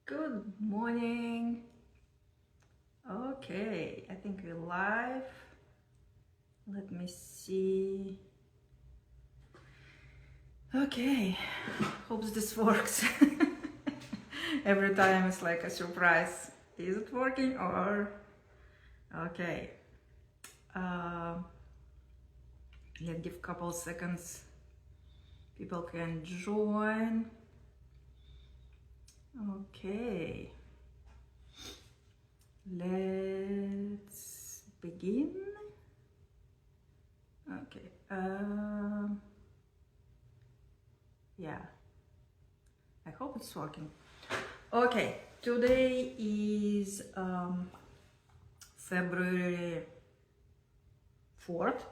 Good morning. Okay, I think we're live. Let me see. Okay, hope this works. Every time it's like a surprise. Is it working or? Okay. Let's give a couple seconds. People can join. Okay. Let's begin. Okay. Yeah. I hope it's working. Okay. Today is February 4th.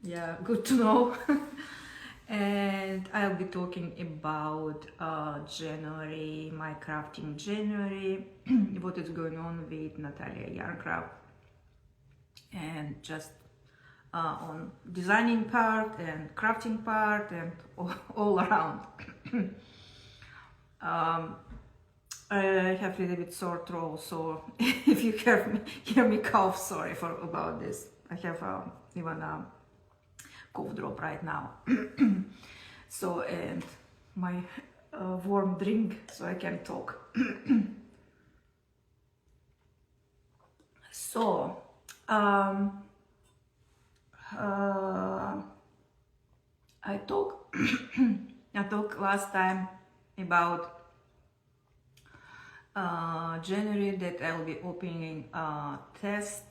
Yeah, good to know. And I'll be talking about January, my crafting January, what is going on with Natalia Yarncraft, and just on designing part and crafting part and all around. I have a little bit sore throat, so if you hear me cough, sorry about this. I have even a cough drop right now. So, and my warm drink, so I can talk. So, I talked last time about January that I'll be opening a test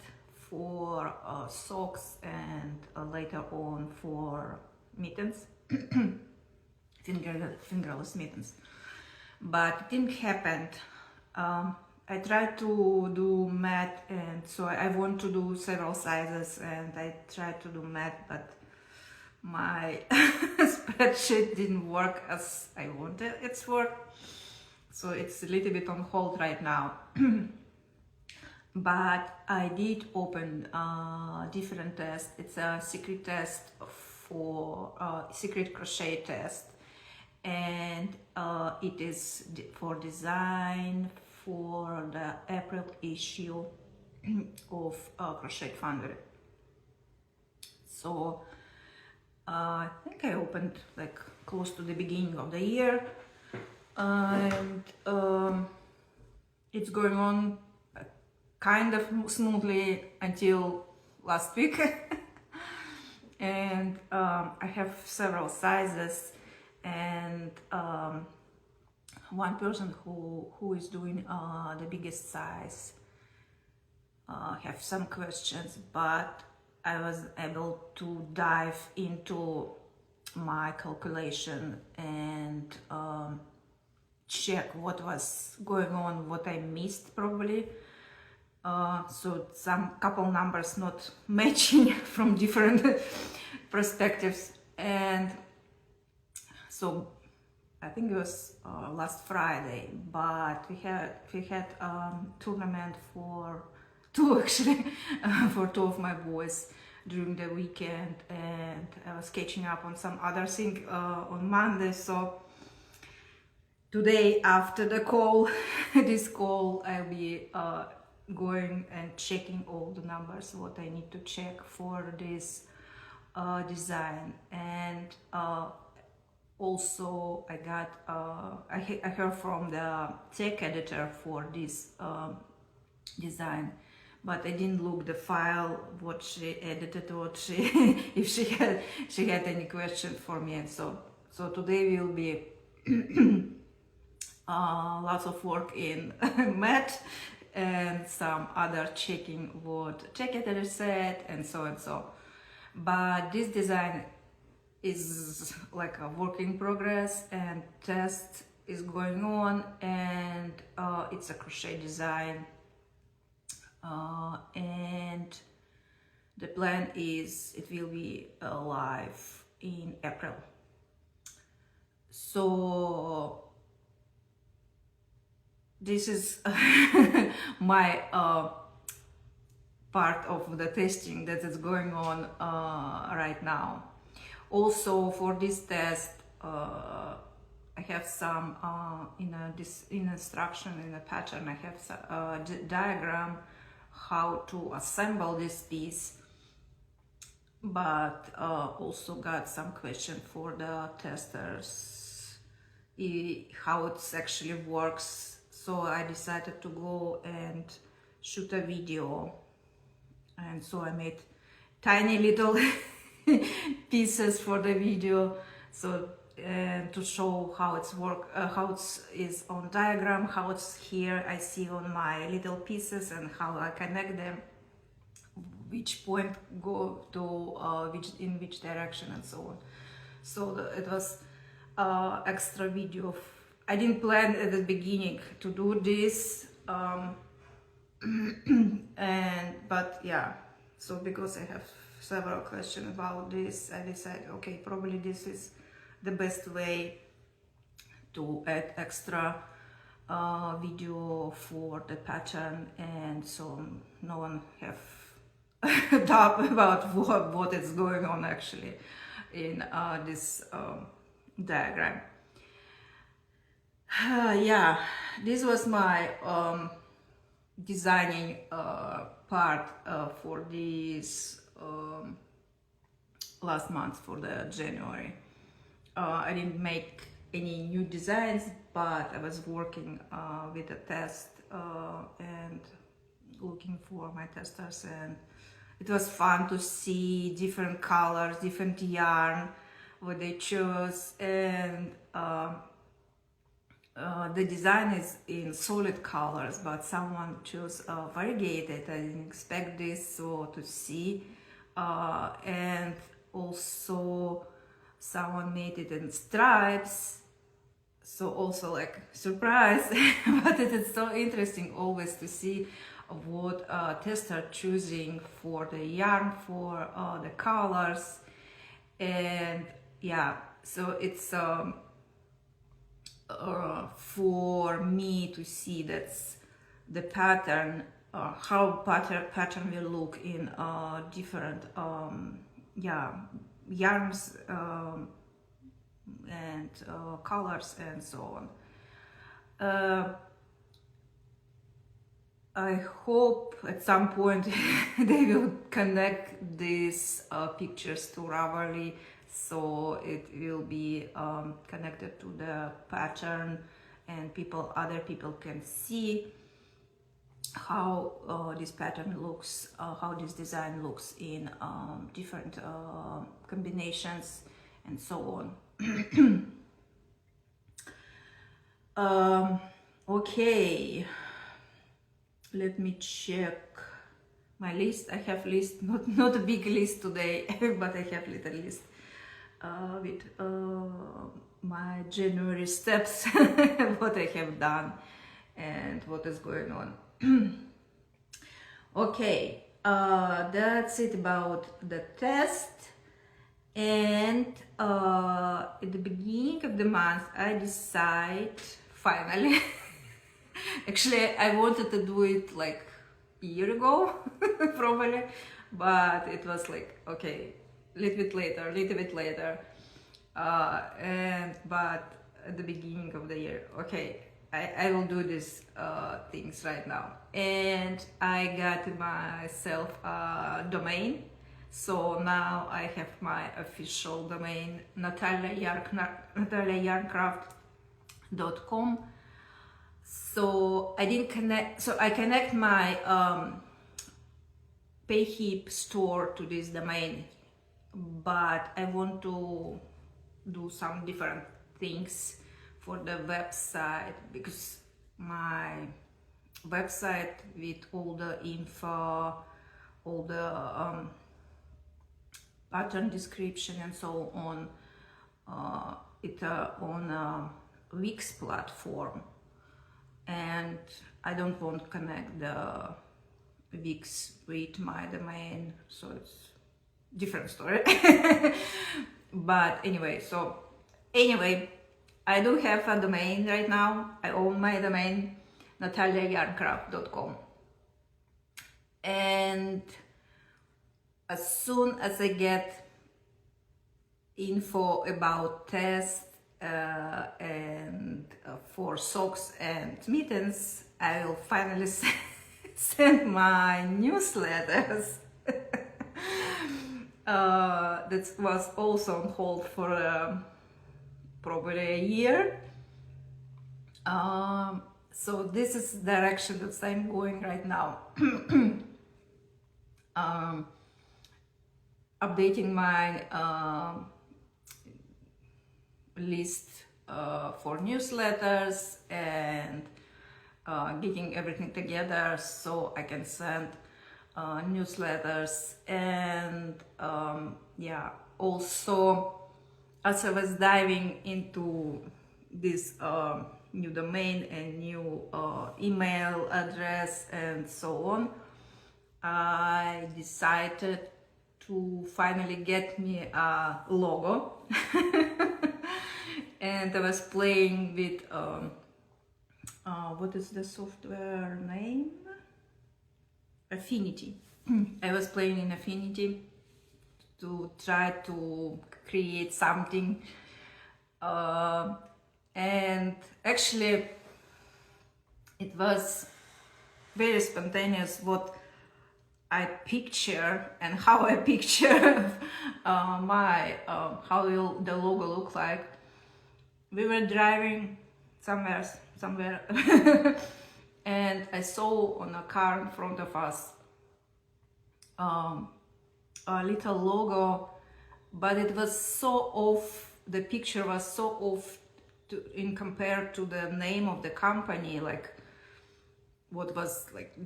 for socks and later on for mittens, fingerless mittens, but it didn't happen. I tried to do mat, and so I want to do several sizes, and I tried to do mat, but my spreadsheet didn't work as I wanted it to work, so it's a little bit on hold right now. But I did open a different test. It's a secret test for secret crochet test, and it is for design for the April issue of Crochet Foundry. So I think I opened like close to the beginning of the year, and it's going on kind of smoothly until last week. And I have several sizes, and one person who is doing the biggest size have some questions, but I was able to dive into my calculation and check what was going on, what I missed probably. So some couple numbers not matching from different perspectives, and so I think it was last Friday, but we had tournament for two actually for two of my boys during the weekend, and I was catching up on some other thing on Monday. So today after the call, this call, I'll be going and checking all the numbers what I need to check for this design. And also I got I heard from the tech editor for this design, but I didn't look the file what she edited, what she if she had any question for me. And so today will be lots of work in math and some other checking what tech editor said, and so. But this design is like a work in progress, and test is going on, and it's a crochet design, and the plan is it will be live in April. So this is my part of the testing that is going on right now. Also for this test, I I have some in instruction in a pattern. I have some diagram how to assemble this piece, but also got some question for the testers, how it actually works. So I decided to go and shoot a video, and so I made tiny little pieces for the video, so to show how it's how it is on diagram, how it's here I see on my little pieces, and how I connect them, which point go to in which direction, and so on. So it was extra video. I didn't plan at the beginning to do this, but yeah, so because I have several questions about this, I decided, okay, probably this is the best way to add extra video for the pattern, and so no one have doubt about what is going on actually in this diagram. Yeah, this was my designing part for this last month, for the January. I didn't make any new designs, but I was working with a test and looking for my testers, and it was fun to see different colors, different yarn, what they chose, and the design is in solid colors, but someone chose variegated. I didn't expect this, so to see, and also someone made it in stripes, so also like surprise. But it is so interesting always to see what tester choosing for the yarn, for the colors, and yeah, so it's for me to see that's the pattern, how pattern will look in different yeah, yarns and colors and so on. I hope at some point they will connect these pictures to Ravelry, so it will be connected to the pattern, and other people can see how this pattern looks, how this design looks in different combinations and so on. Okay, let me check my list. I have list, not a big list today, but I have little list with my January steps, what I have done and what is going on. Okay, that's it about the test. And at the beginning of the month I decide finally actually I wanted to do it like a year ago probably, but it was like, okay, a little bit later, but at the beginning of the year, okay, I will do these things right now. And I got myself a domain, so now I have my official domain, nataliayarncraft.com. So I connect my Payhip store to this domain, but I want to do some different things for the website, because my website with all the info, all the pattern description and so on, it's on Wix platform, and I don't want to connect the Wix with my domain, so it's different story. But anyway, I do have a domain right now. I own my domain, nataliayarncraft.com, and as soon as I get info about tests and for socks and mittens, I will finally send my newsletters. That was also on hold for probably a year. So this is the direction that I'm going right now. Updating my list for newsletters and getting everything together so I can send newsletters. And yeah, also as I was diving into this new domain and new email address and so on, I decided to finally get me a logo. And I was playing with what is the software name? Affinity. I was playing in Affinity to try to create something, and actually it was very spontaneous what I picture and how I picture my how will the logo look like. We were driving somewhere and I saw on a car in front of us a little logo, but it was so off, the picture was so off in compared to the name of the company, like what was like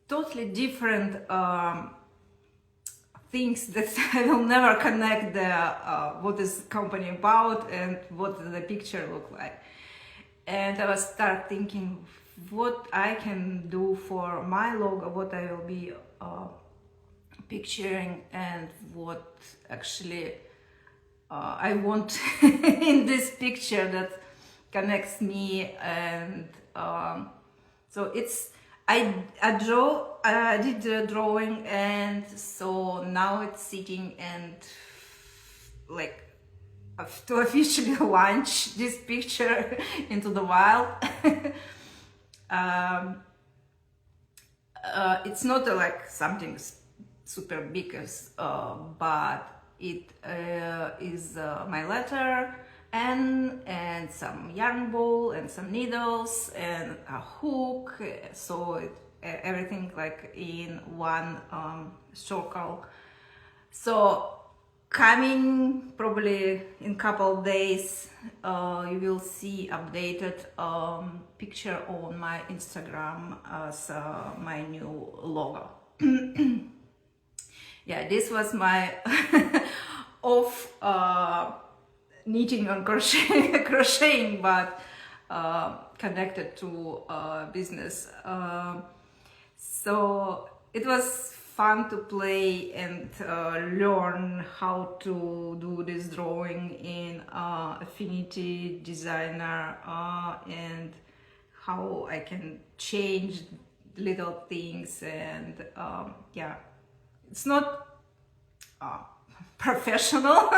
totally different things that I will never connect the what is company about and what the picture look like. And I was start thinking what I can do for my logo, what I will be picturing, and what actually I want in this picture that connects me. And so it's I did the drawing, and so now it's sitting and like to officially launch this picture into the wild. It's not like something super big, but it is my letter and some yarn ball and some needles and a hook, so everything like in one circle. So coming probably in couple days, you will see updated picture on my Instagram as my new logo. Yeah, this was my off knitting and crocheting, but connected to business. So it was fun to play and learn how to do this drawing in Affinity Designer, and how I can change little things. And yeah, it's not professional,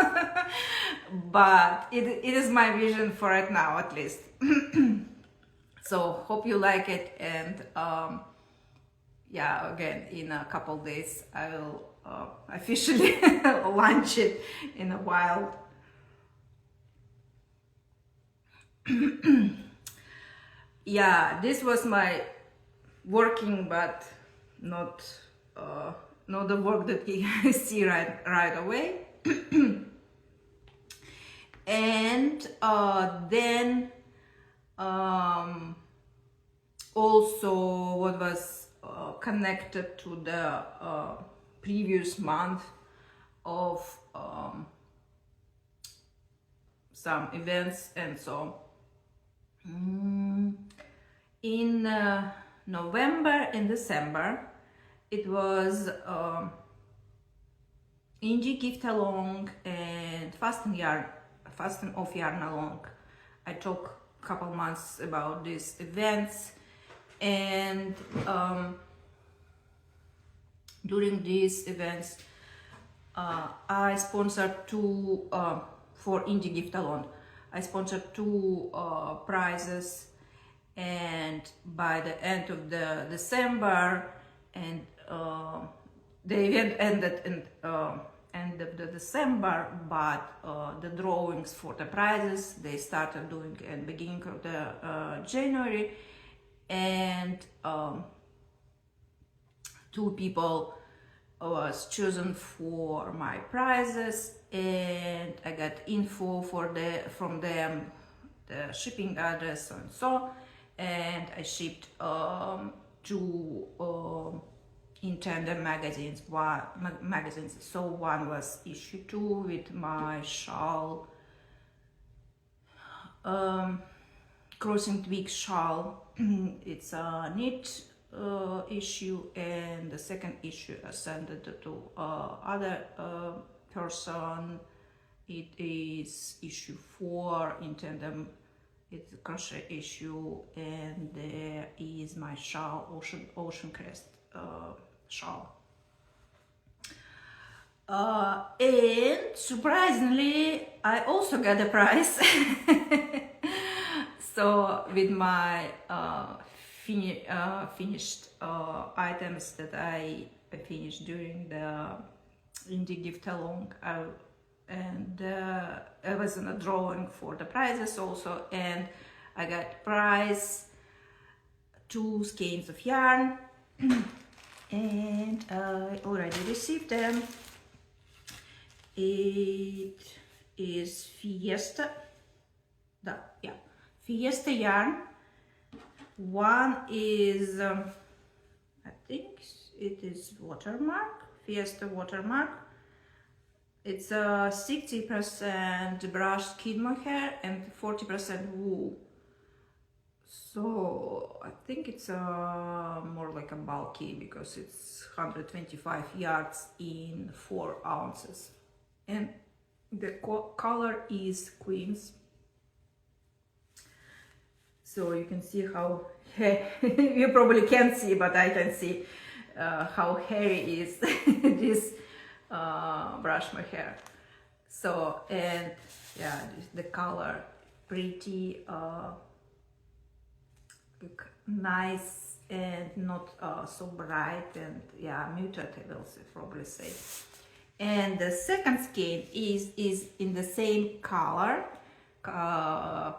but it is my vision for right now, at least. So hope you like it, and yeah, again, in a couple days I will officially launch it in a while. Yeah, this was my working, but not the work that you see right away. And then also what was connected to the previous month of some events. And so in November and December it was Indie Gift Along and Fast and Off Yarn Along. I talked a couple months about these events, and during these events I sponsored two for Indie Gift Along. I sponsored 2 prizes, and by the end of the December, and the event ended in end of the December, but the drawings for the prizes they started doing in beginning of the January, and 2 people was chosen for my prizes, and I got info from them, the shipping address and so, and I shipped 2 inTandem magazines. So one was issue 2 with my shawl, crossing twig shawl. It's a knit issue, and the second issue I sent it to other person. It is issue 4 inTandem. It's a crochet issue, and there is my shawl, ocean crest shawl. And surprisingly, I also got a prize. So with my finished items that I finished during the indie gift along, and I was in a drawing for the prizes also, and I got prize 2 skeins of yarn, and I already received them. It is Fiesta yarn. One is I think it is watermark, Fiesta watermark. It's 60% brushed kid mohair and 40% wool. So I think it's more like a bulky, because it's 125 yards in 4 ounces. And the color is Queens. So you can see how, you probably can't see, but I can see how hairy is this brush my hair. So, and yeah, the color pretty nice and not so bright, and yeah, muted, I will probably say. And the second skein is in the same color,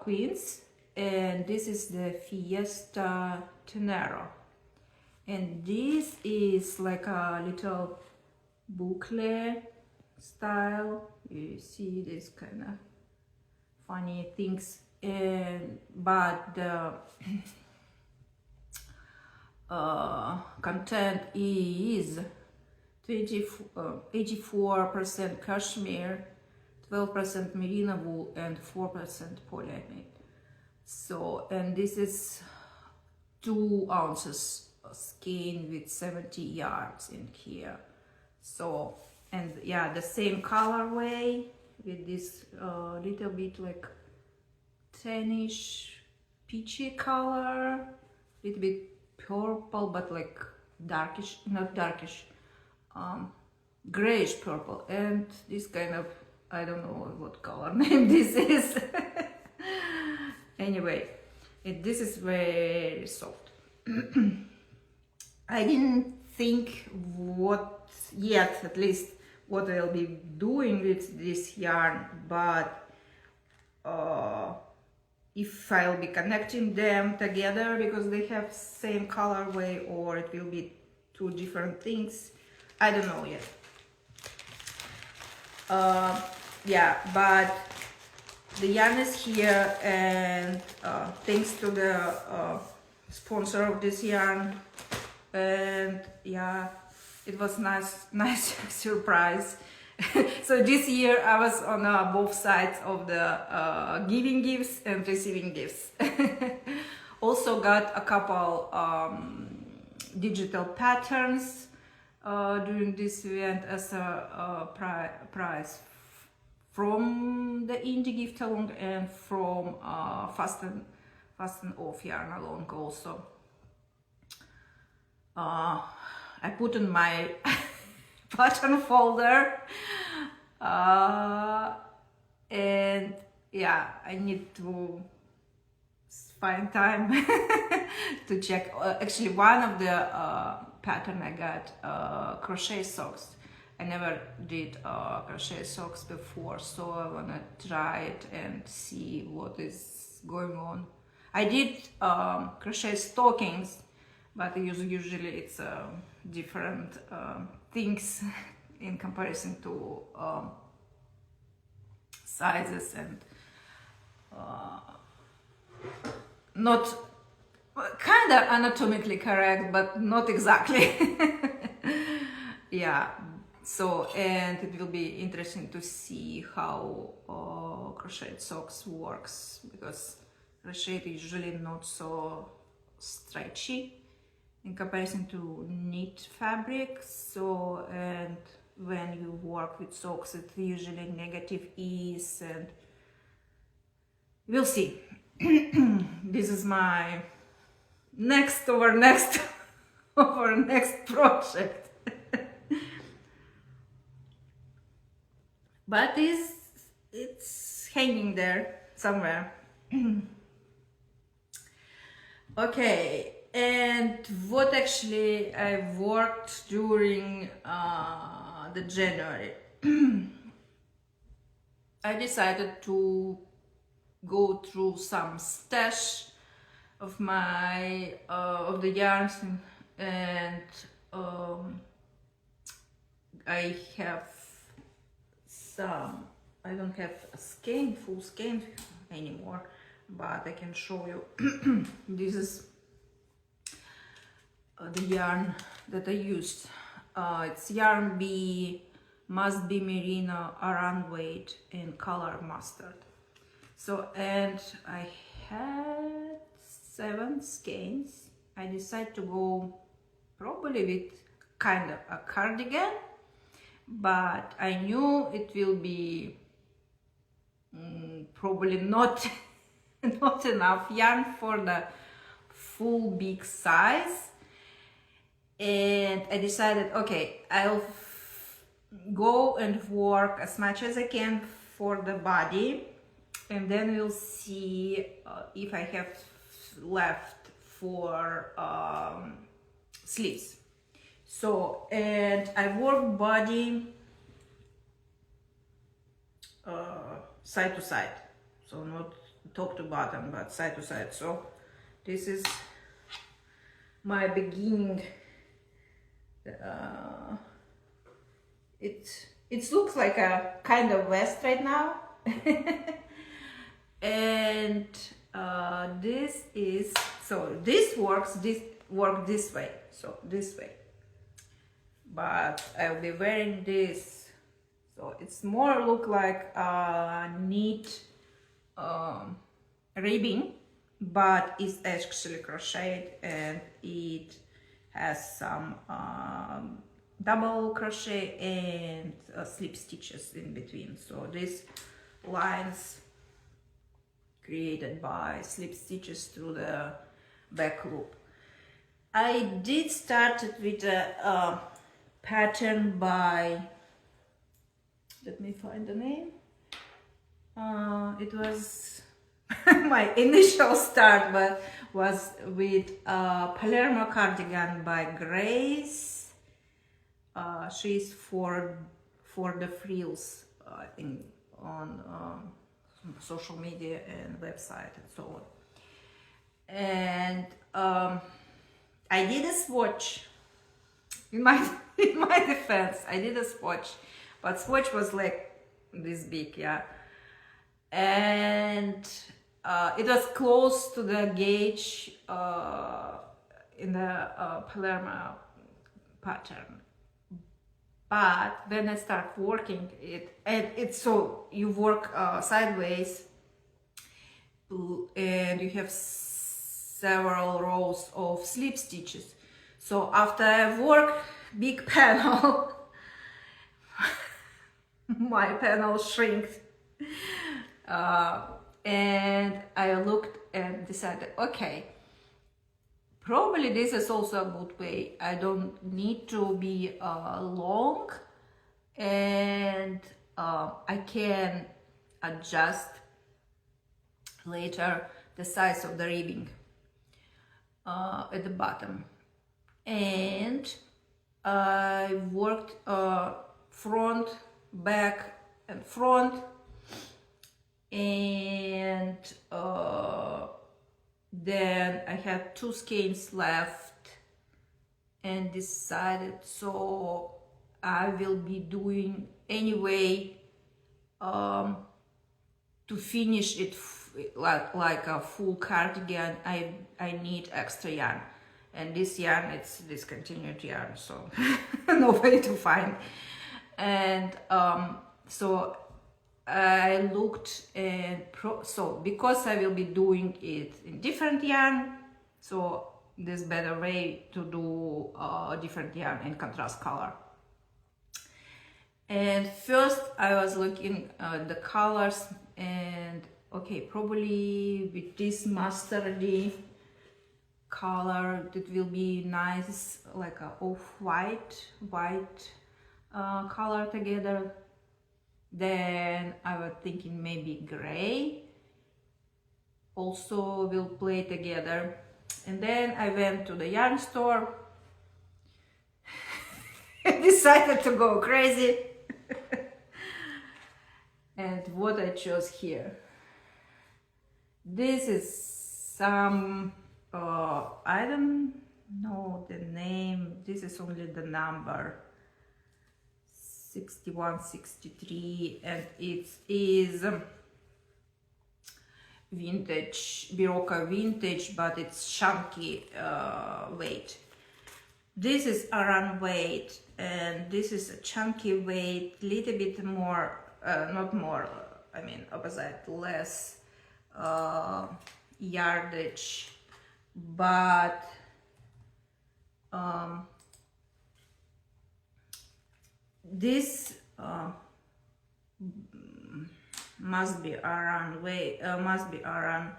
Queens, and this is the Fiesta Tenero, and this is like a little boucle style. You see this kind of funny things, and but the content is 84% cashmere, 12% merino wool, and 4% polyamide. So, and this is 2 ounces skein with 70 yards in here. So, and yeah, the same colorway with this little bit like tannish peachy color, little bit purple, but like darkish, not darkish, grayish purple, and this kind of, I don't know what color name this is. Anyway, this is very soft. I didn't think what yet, at least what I'll be doing with this yarn, but if I'll be connecting them together because they have same colorway, or it will be 2 different things, I don't know yet. Yeah, but the yarn is here, and thanks to the sponsor of this yarn, and yeah, it was nice surprise. So this year I was on both sides of the giving gifts and receiving gifts. Also got a couple digital patterns during this event as a prize from the indie gift along, and from fast and off yarn along also. I put in my pattern folder, and yeah, I need to find time to check. Actually, one of the pattern I got, crochet socks. I never did crochet socks before, so I wanna try it and see what is going on. I did crochet stockings, but usually it's different things in comparison to sizes and not kind of anatomically correct, but not exactly. Yeah, so, and it will be interesting to see how crocheted socks works, because crochet is usually not so stretchy in comparison to knit fabric. So, and when you work with socks, it's usually negative ease, and we'll see. This is my next over next project. But it's hanging there somewhere. Okay, and what actually I worked during the January. I decided to go through some stash of my of the yarns, and I have some. I don't have a full skein anymore, but I can show you. This is the yarn that I used. It's yarn B, must be merino, aran weight, and color mustard. So, and I had 7 skeins. I decided to go probably with kind of a cardigan, but I knew it will be probably not not enough yarn for the full big size, and I decided, okay, I'll go and work as much as I can for the body, and then we'll see if I have left for sleeves. So, and I work body side to side, so not top to bottom, but side to side. So this is my beginning. It looks like a kind of vest right now. And this is, so this works this way, so this way, but I'll be wearing this, so it's more look like a neat ribbing, but it's actually crocheted, and it has some double crochet and slip stitches in between. So these lines created by slip stitches through the back loop. I did start it with a pattern by, let me find the name. It was my initial start, but was with Palermo Cardigan by Grace. She's for the frills, I think, on social media and website and so on. And I did a swatch. In my defense, I did a swatch, but swatch was like this big, yeah, and it was close to the gauge in the Palermo pattern. But when I start working it, and it's so you work sideways, and you have several rows of slip stitches. So after I work big panel, my panel shrinked, and I looked and decided, okay, probably this is also a good way. I don't need to be long, and I can adjust later the size of the ribbing at the bottom. And I worked front, back and front, and then I had 2 skeins left and decided, so I will be doing anyway to finish it like a full cardigan. I need extra yarn, and this yarn, it's discontinued yarn, so no way to find. And so I looked, and so because I will be doing it in different yarn, so this better way to do different yarn in contrast color. And first I was looking at the colors, and okay, probably with this mustardy color it will be nice, like a off-white, white color together. Then I was thinking maybe gray also will play together. And then I went to the yarn store and decided to go crazy. And what I chose here, this is some I don't know the name, this is only the number 6163, and it is vintage, Birocca vintage, but it's chunky weight. This is Aran weight, and this is a chunky weight, little bit more, not more, I mean opposite, less yardage, but this must be Aran weight, must be Aran,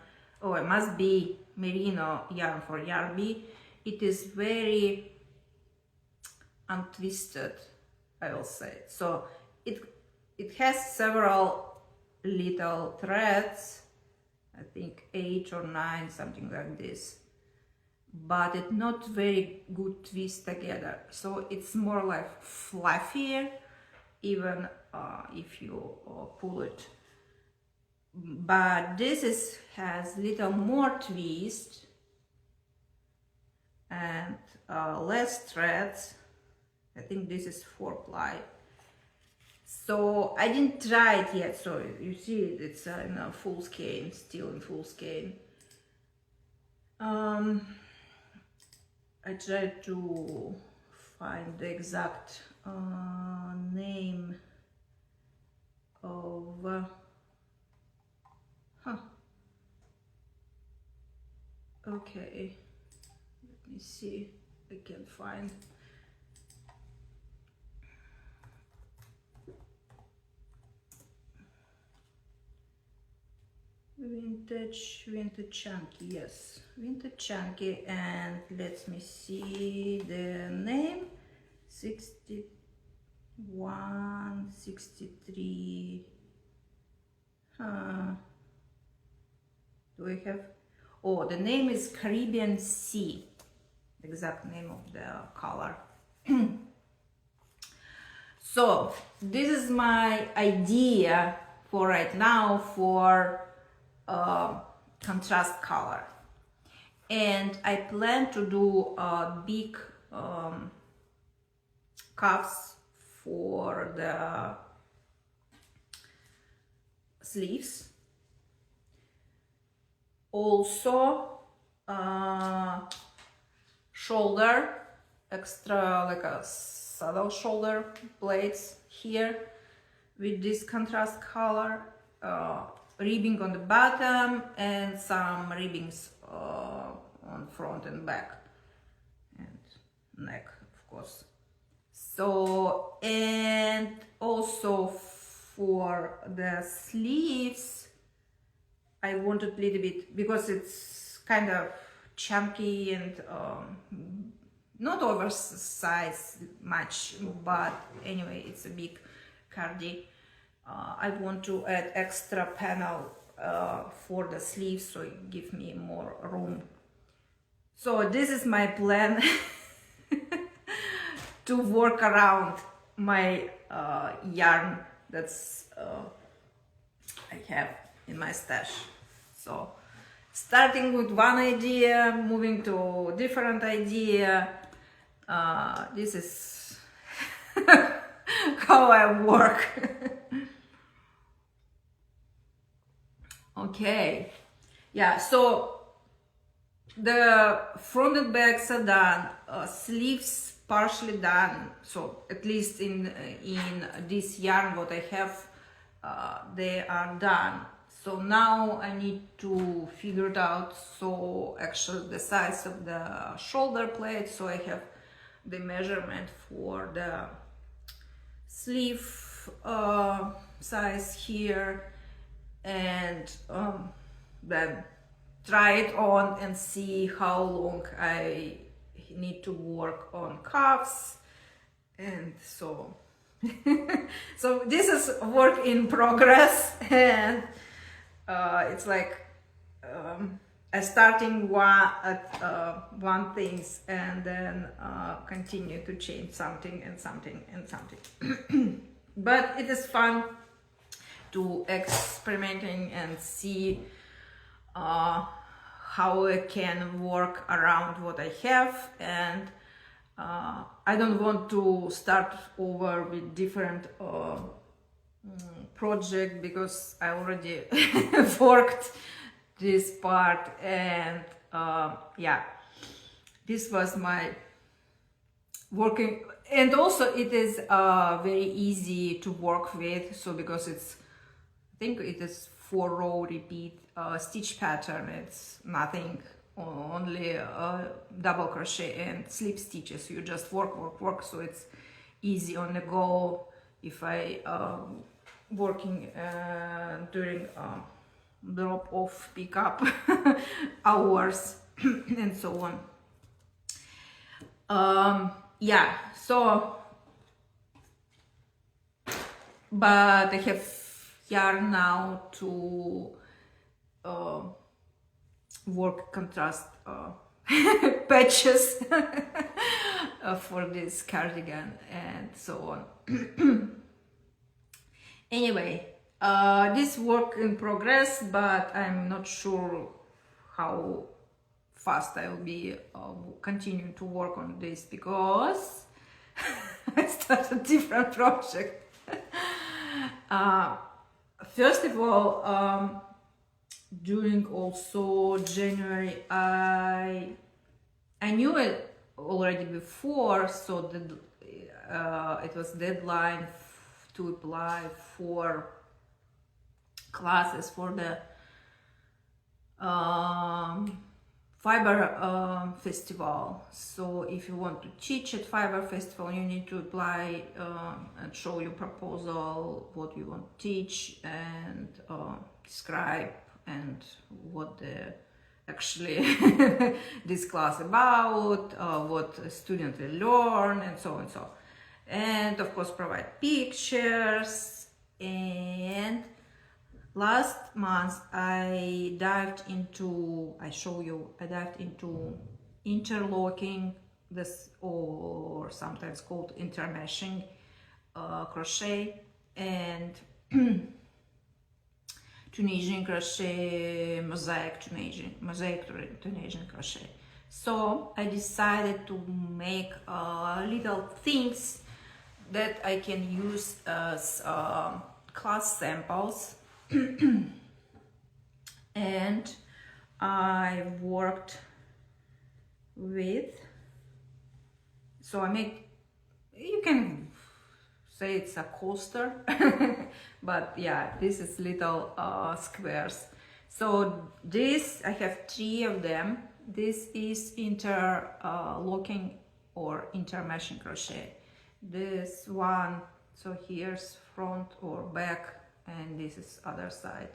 oh, it must be merino yarn for Yarbi. It is very untwisted, I will say. So it has several little threads, I think 8 or 9, something like this, but it's not very good twist together. So it's more like fluffier, even if you pull it. But this has little more twist and less threads. I think this is 4-ply. So I didn't try it yet. So you see it's in a full skein, still in full skein. I tried to find the exact name of okay, let me see, I can find. Vintage chunky, yes, vintage chunky, and let me see the name, 61, 63, do I have, oh, the name is Caribbean Sea, the exact name of the color. So this is my idea for right now for contrast color, and I plan to do big cuffs for the sleeves, also shoulder, extra like a saddle shoulder plates here with this contrast color, ribbing on the bottom and some ribbings on front and back and neck, of course. So, and also for the sleeves I wanted a little bit, because it's kind of chunky and not oversized much, but anyway it's a big cardi. I want to add extra panel for the sleeves, so it gives me more room. So this is my plan to work around my yarn that's I have in my stash. So starting with one idea, moving to different idea. This is how I work. Okay, yeah, so the front and backs are done, sleeves partially done, so at least in this yarn what I have, they are done. So now I need to figure it out, so actually the size of the shoulder plate, so I have the measurement for the sleeve size here, and then try it on and see how long I need to work on cuffs, and so so this is work in progress, and it's like starting one things and then continue to change something and something and something. But it is fun to experimenting and see how I can work around what I have, and I don't want to start over with different project, because I already worked this part, and yeah, this was my working, and also it is very easy to work with, so because it's, I think it is 4-row repeat stitch pattern, it's nothing, only double crochet and slip stitches, you just work, so it's easy on the go if I working during drop off pickup hours and so on. Yeah, so but I have yarn now to work contrast patches for this cardigan and so on. Anyway, this work in progress, but I'm not sure how fast I will be continuing to work on this, because I started a different project. First of all, during also January, I knew it already before, so that it was deadline to apply for classes for the Fiber Festival. So if you want to teach at Fiber Festival, you need to apply and show your proposal, what you want to teach, and describe and what the actually this class about, what a student will learn, and so on and so on. And of course provide pictures. And last month I dived into interlocking, this, or sometimes called intermeshing crochet, and Tunisian crochet, mosaic Tunisian crochet. So I decided to make little things that I can use as class samples. And I worked with, so I made, you can say it's a coaster, but yeah, this is little squares. So this, I have 3 of them. This is interlocking or intermeshing crochet. This one, so here's front or back, and this is other side.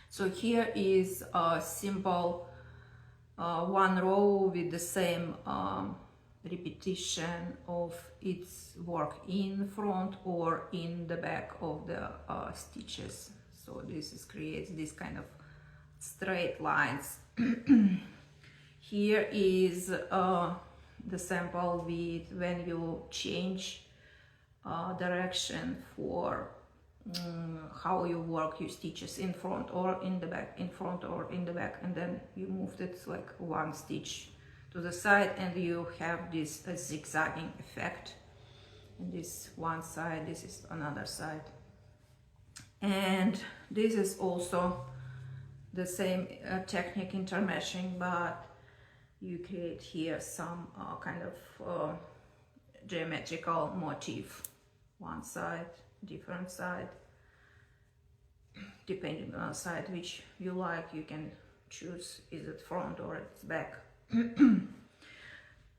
So here is a simple 1 row with the same repetition of its work in front or in the back of the stitches. So this is creates this kind of straight lines. Here is the sample with when you change direction for how you work your stitches, in front or in the back, in front or in the back, and then you moved it like one stitch to the side and you have this zigzagging effect. And this one side, this is another side. And this is also the same technique, intermeshing, but you create here some kind of geometrical motif. One side, different side, depending on the side which you like, you can choose is it front or it's back.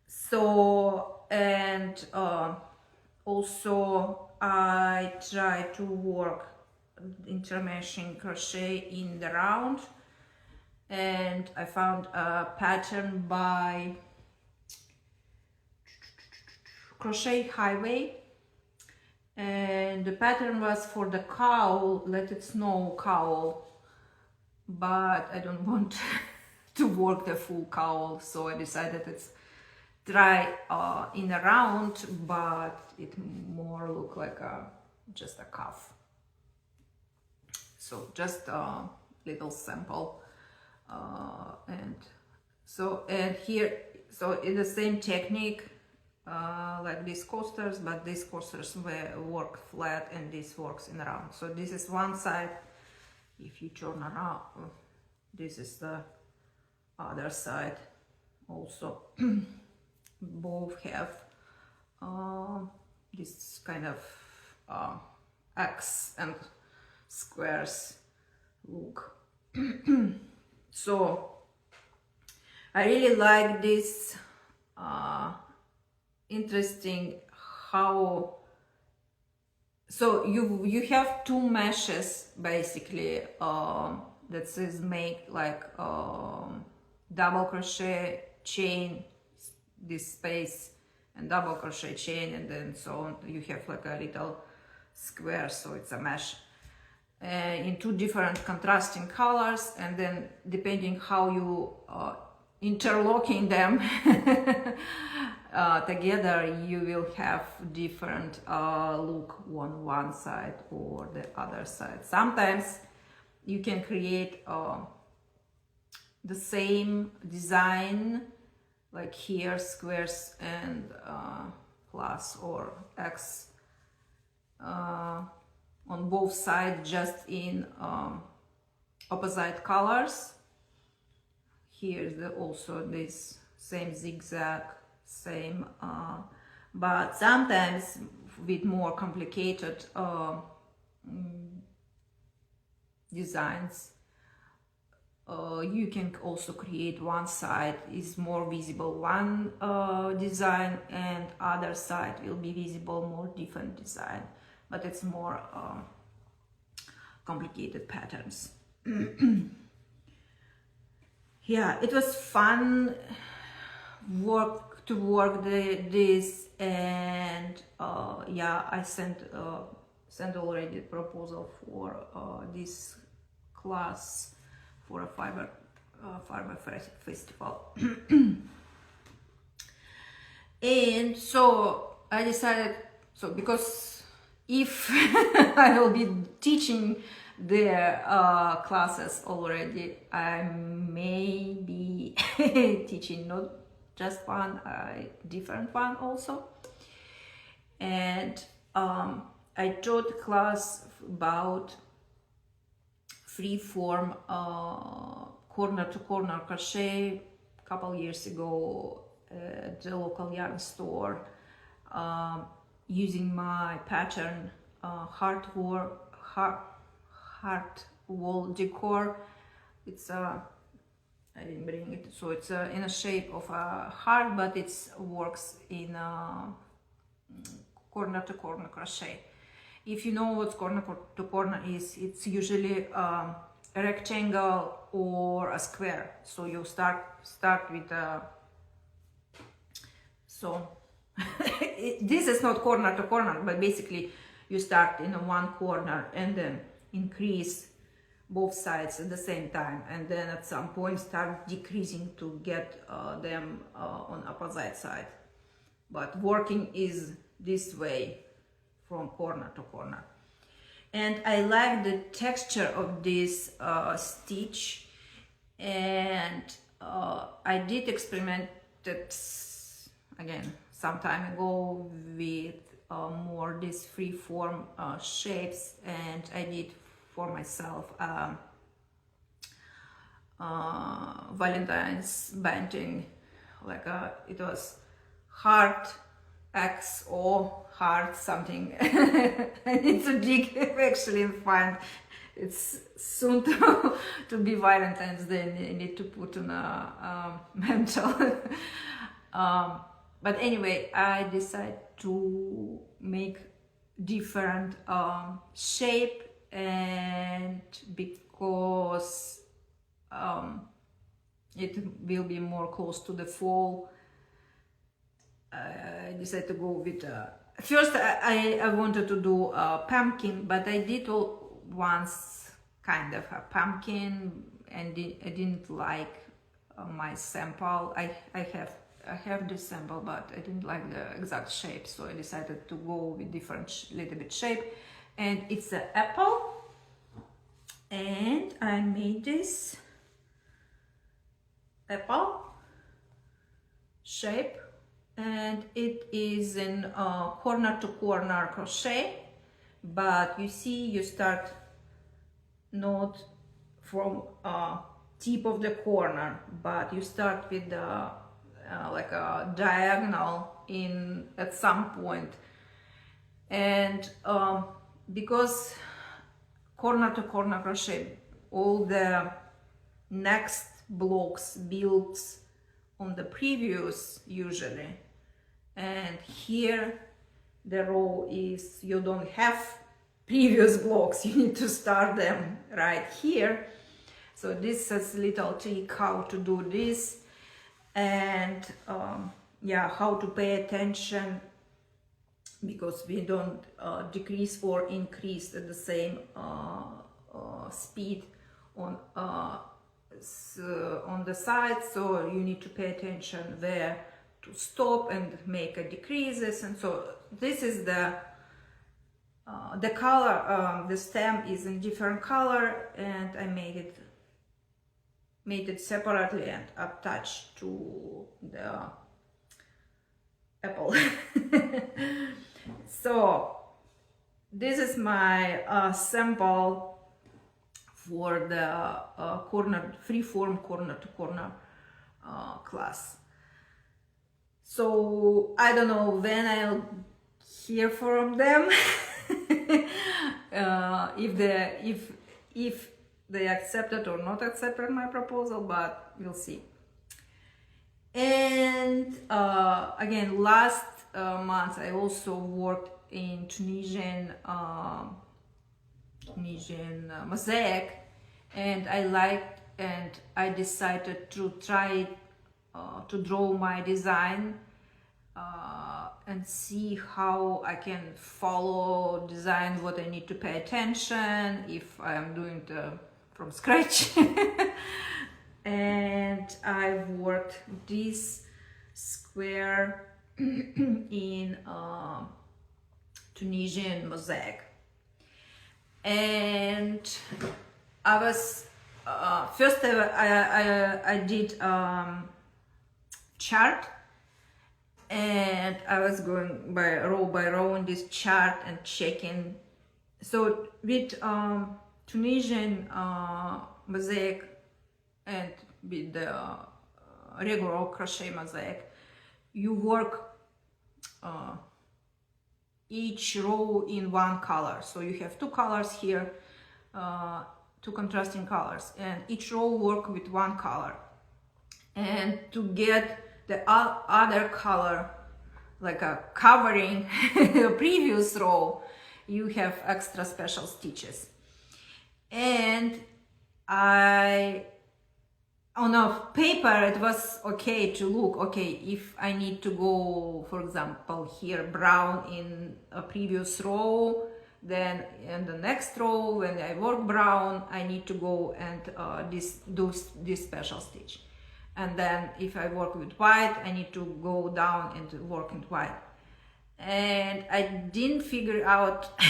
So, and also I try to work intermeshing crochet in the round, and I found a pattern by Crochet Highway, and the pattern was for the cowl, Let It Snow cowl, but I don't want to work the full cowl, so I decided it's try in a round, but it more look like just a cuff. So just a little sample, and here, so in the same technique like these coasters, but these coasters work flat and this works in round. So this is one side. If you turn around, this is the other side also. Both have this kind of X and squares look. So I really like this interesting how, so you have two meshes basically that says make like double crochet chain this space and double crochet chain, and then so on. You have like a little square, so it's a mesh in two different contrasting colors, and then depending how you interlocking them together, you will have different look on one side or the other side. Sometimes you can create the same design, like here squares and plus or X on both sides, just in opposite colors. Here's also this same zigzag, same, but sometimes with more complicated designs, you can also create one side is more visible one design, and other side will be visible more different design, but it's more complicated patterns. Yeah, it was fun to work this, and yeah, I sent already proposal for this class for a fiber festival. And so I decided, so because if I will be teaching the classes already, I may be teaching not just one, different one also. And I taught class about free form corner to corner crochet a couple years ago at the local yarn store, using my pattern heart wall decor. It's I didn't bring it, so it's in a shape of a heart, but it works in corner to corner crochet. If you know what corner to corner is, it's usually a rectangle or a square. So you start with so this is not corner to corner, but basically you start in one corner and then increase both sides at the same time, and then at some point start decreasing to get them on opposite side. But working is this way from corner to corner. And I like the texture of this stitch, and I did experiment that again some time ago with more these free form shapes, and I did for myself Valentine's banding, like it was heart XO heart something. I need to dig actually and find. It's soon to be Valentine's Day. I need to put on a mantle. But anyway, I decided to make different shape, and because it will be more close to the fall, I decided to go with first I wanted to do a pumpkin, but I did once kind of a pumpkin, and I didn't like my sample. I have this sample, but I didn't like the exact shape, so I decided to go with different little bit shape, and it's an apple, and I made this apple shape, and it is in corner to corner crochet, but you see you start not from tip of the corner, but you start with the like a diagonal in at some point, and because corner to corner crochet, all the next blocks builds on the previous usually, and here the row is you don't have previous blocks, you need to start them right here. So this is a little trick how to do this, and yeah, how to pay attention, because we don't decrease or increase at the same speed on the side, so you need to pay attention where to stop and make a decreases. And so this is the color, the stem is in different color, and I made it separately and attached to the apple. So this is my sample for the freeform corner to corner class. So I don't know when I'll hear from them, if they accepted or not accepted my proposal, but we'll see. And again, last month I also worked in Tunisian mosaic, and I liked, and I decided to try to draw my design and see how I can follow design, what I need to pay attention if I'm doing from scratch. And I worked this square in Tunisian mosaic, and I was first I did chart, and I was going by row in this chart and checking. So with Tunisian mosaic and with the regular crochet mosaic, you work each row in one color. So you have two colors here, two contrasting colors, and each row work with one color. And to get the other color, like a covering the previous row, you have extra special stitches. And on a paper it was okay to look, okay, if I need to go, for example, here brown in a previous row, then in the next row when I work brown, I need to go and do this special stitch. And then if I work with white, I need to go down and work in white. And I didn't figure out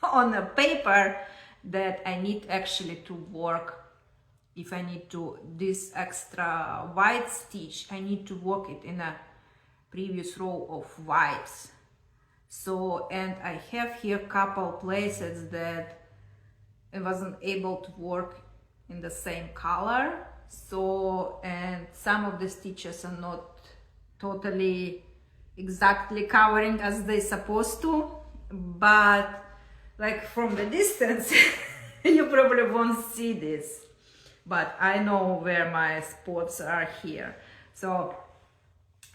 on a paper that I need actually to work, if I need to, this extra white stitch, I need to work it in a previous row of whites. So, and I have here couple places that I wasn't able to work in the same color. So, and some of the stitches are not totally exactly covering as they're supposed to, but like from the distance you probably won't see this, but I know where my spots are here. So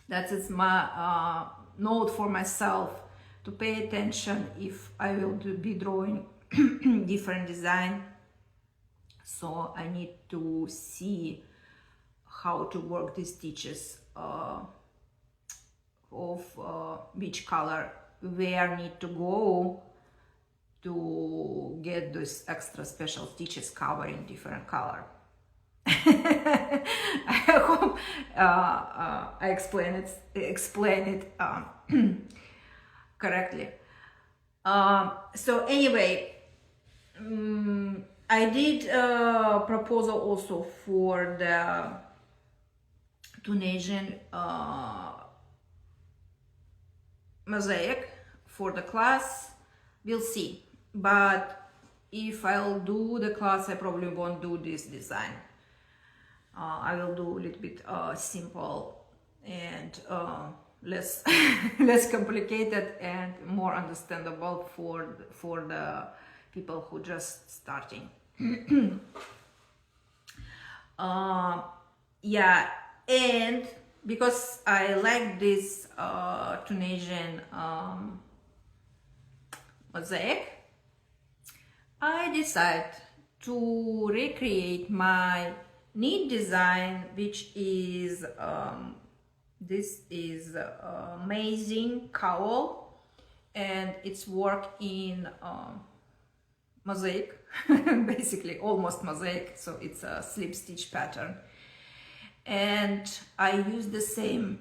that is my note for myself, to pay attention if I will be drawing different design. So I need to see how to work these stitches of which color, where need to go to get those extra special stitches covering different color. I hope I explain it correctly. So anyway, I did a proposal also for the Tunisian mosaic for the class. We'll see, but if I'll do the class, I probably won't do this design. I will do a little bit simple and less less complicated and more understandable for the people who just starting. Yeah, and because I like this Tunisian mosaic, I decided to recreate my knit design, which is this is amazing cowl, and it's work in mosaic, basically almost mosaic, so it's a slip stitch pattern. And I use the same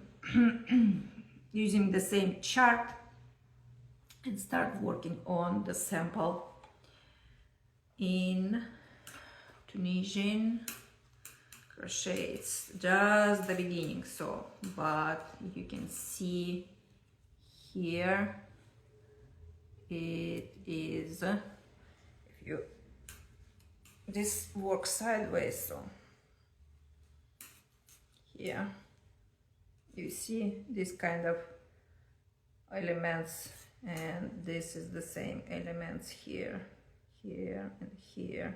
using the same chart and start working on the sample in Tunisian crochet. It's just the beginning, so, but you can see here it is, if you, this works sideways, so here you see this kind of elements, and this is the same elements here, here and here.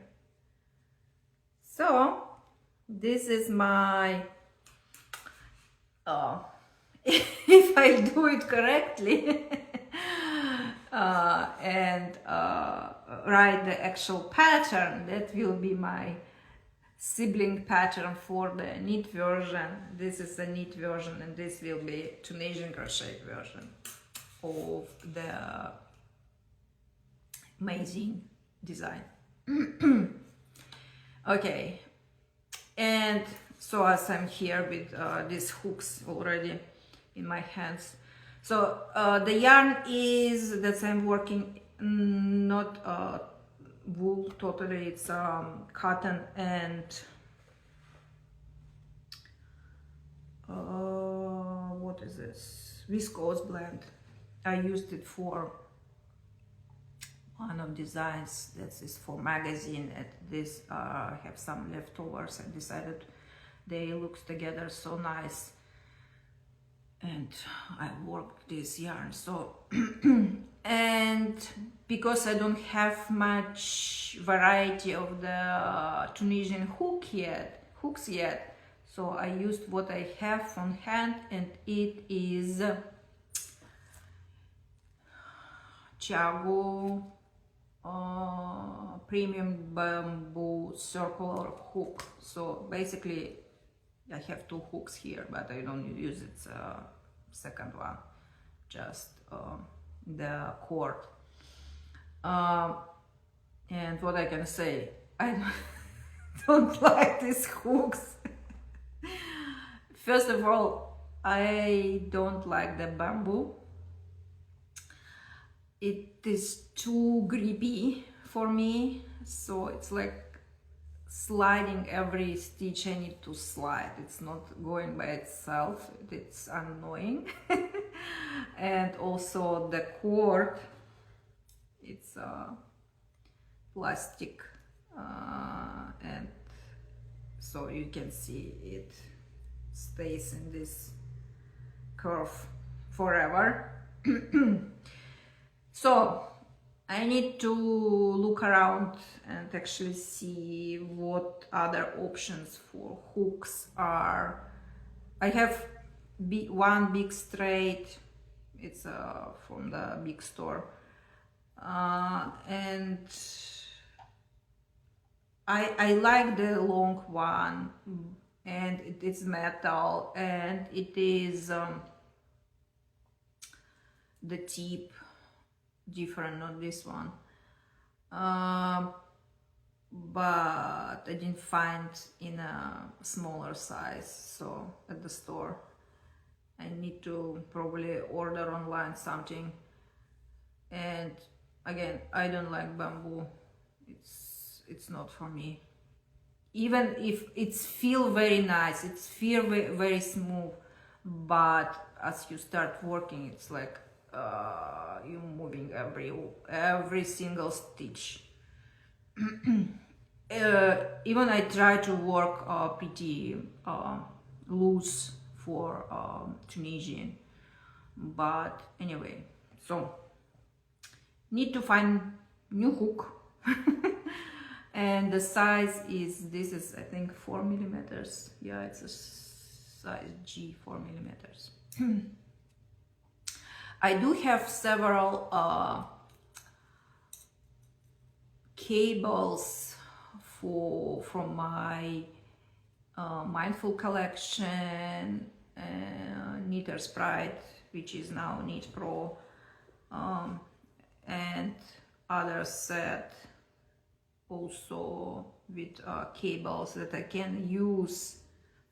So this is my if I do it correctly and write the actual pattern, that will be my sibling pattern for the knit version. This is the knit version, and this will be Tunisian crochet version of the amazing design. Okay, and so as I'm here with these hooks already in my hands, so the yarn is that I'm working not wool totally, it's cotton and what is this, viscose blend. I used it for one of designs that is for magazine, and this have some leftovers. I decided they look together so nice, and I worked this yarn. So and because I don't have much variety of the Tunisian hooks yet, so I used what I have on hand, and it is Chiago premium bamboo circular hook. So basically I have two hooks here, but I don't use it, second one, just the cord. And what I can say, I don't like these hooks. First of all, I don't like the bamboo. It is too grippy for me, so it's like sliding every stitch I need to slide. It's not going by itself. It's annoying. And also the cord, it's plastic, and so you can see it stays in this curve forever. So I need to look around and actually see what other options for hooks are. I have one big straight, it's from the big store, and I like the long one, and it is metal, and it is the tip different, not this one, but I didn't find in a smaller size, so at the store I need to probably order online something. And again, I don't like bamboo. It's not for me. Even if it's feel very nice, it's feel very smooth, but as you start working, it's like you're moving every single stitch. Even I try to work pretty loose for Tunisian, but anyway, so need to find new hook. And the size is, this is I think 4 millimeters. Yeah, it's a size G, 4 millimeters. I do have several cables from my mindful collection, Knitter Sprite, which is now Knit Pro, and other set also with cables that I can use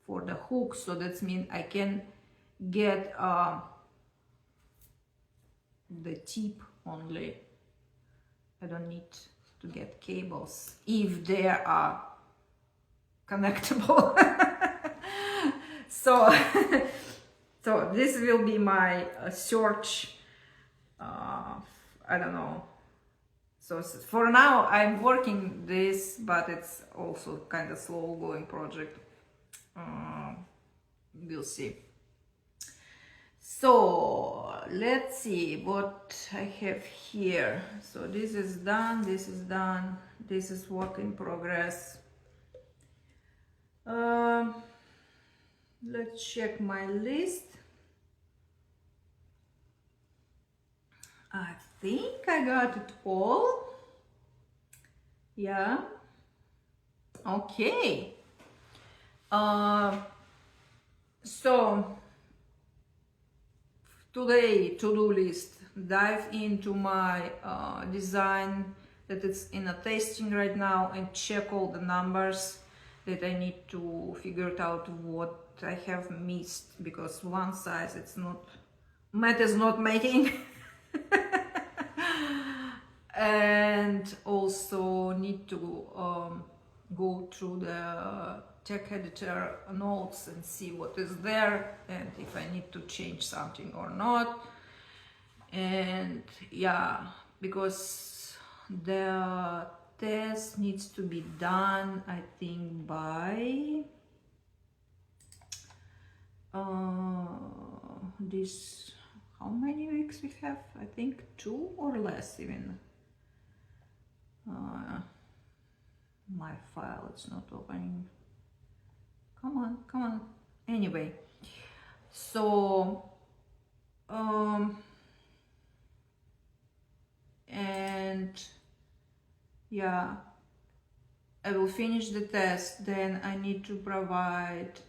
for the hook. So that means I can get the tip only. I don't need to get cables if they are connectable. So so this will be my search. I don't know. So for now I'm working this, but it's also kind of slow going project. We'll see. So let's see what I have here. So this is done, this is done, this is work in progress. Let's check my list. I think I got it all. Yeah. Okay. So today to-do list, dive into my design that is in a testing right now and check all the numbers that I need to figure out what I have missed, because one size it's not, mat is not making. And also need to go through the tech editor notes and see what is there and if I need to change something or not. And yeah, because the test needs to be done, I think by this, how many weeks we have? I think 2 or less even. My file, it's not opening. Come on, come on. Anyway, so and yeah, I will finish the test. Then I need to provide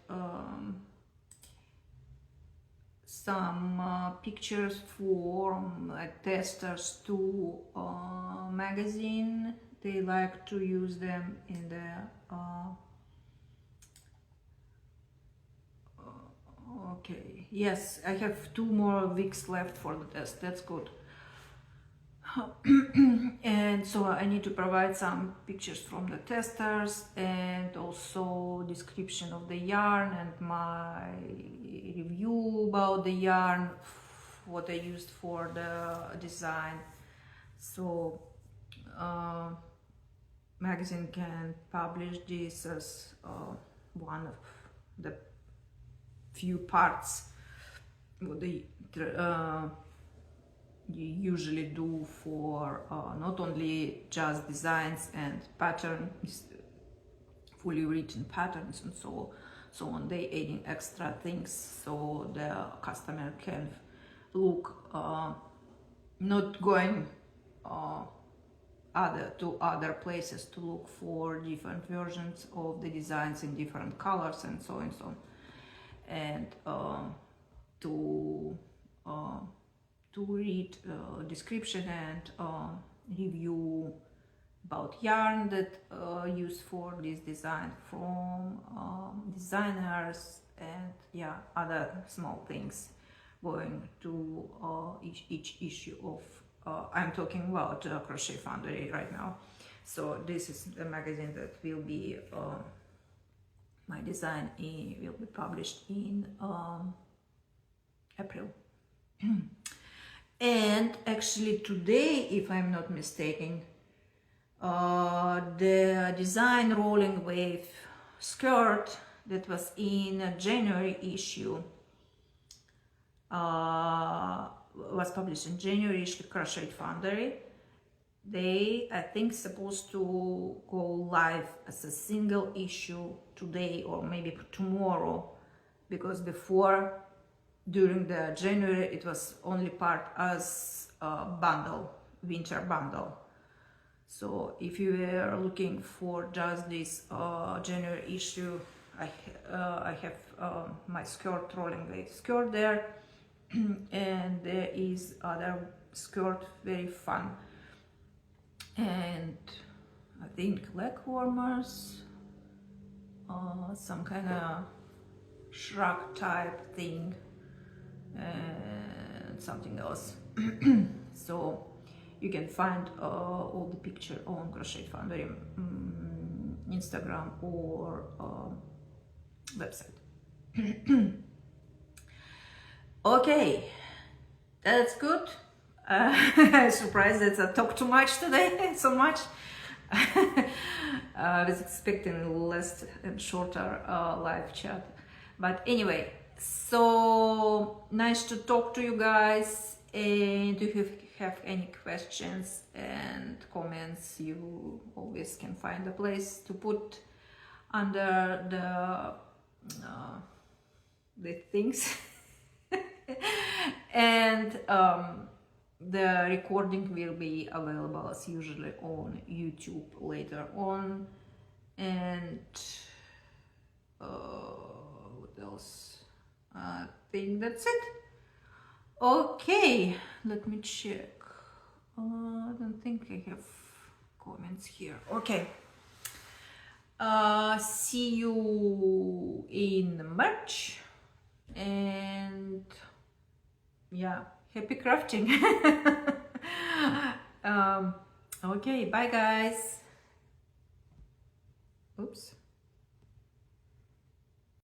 some pictures from testers to magazine. They like to use them in the okay, yes, I have 2 more weeks left for the test. That's good. And so I need to provide some pictures from the testers and also description of the yarn and my review about the yarn, what I used for the design. So magazine can publish this as one of the few parts what they you usually do for not only just designs and patterns, fully written patterns and so on. They adding extra things so the customer can look, not going other places to look for different versions of the designs in different colors and so on, and to read description and review about yarn that used for this design from designers, and yeah, other small things going to each issue of I'm talking about Crochet Foundry right now. So this is the magazine that will be my design will be published in April. And actually today, if I'm not mistaken, the design rolling wave skirt that was in a January issue was published in January issue Crochet Foundry. They, I think, supposed to go live as a single issue today or maybe tomorrow, because before, during the January, it was only part as a bundle, winter bundle. So if you were looking for just this January issue, I have my skirt, rolling wave skirt there, and there is other skirt, very fun, and I think leg warmers, some kind of shrug type thing, and something else. So you can find all the picture on Crochet Foundry Instagram or website. Okay, that's good. Surprised that I talked too much today, so much. I was expecting less and shorter live chat, but anyway, so nice to talk to you guys. And if you have any questions and comments, you always can find a place to put under the things. And the recording will be available as usually on YouTube later on. And what else? I think that's it. Okay, let me check. I don't think I have comments here. Okay. See you in March. And yeah, happy crafting. Okay, bye guys. Oops.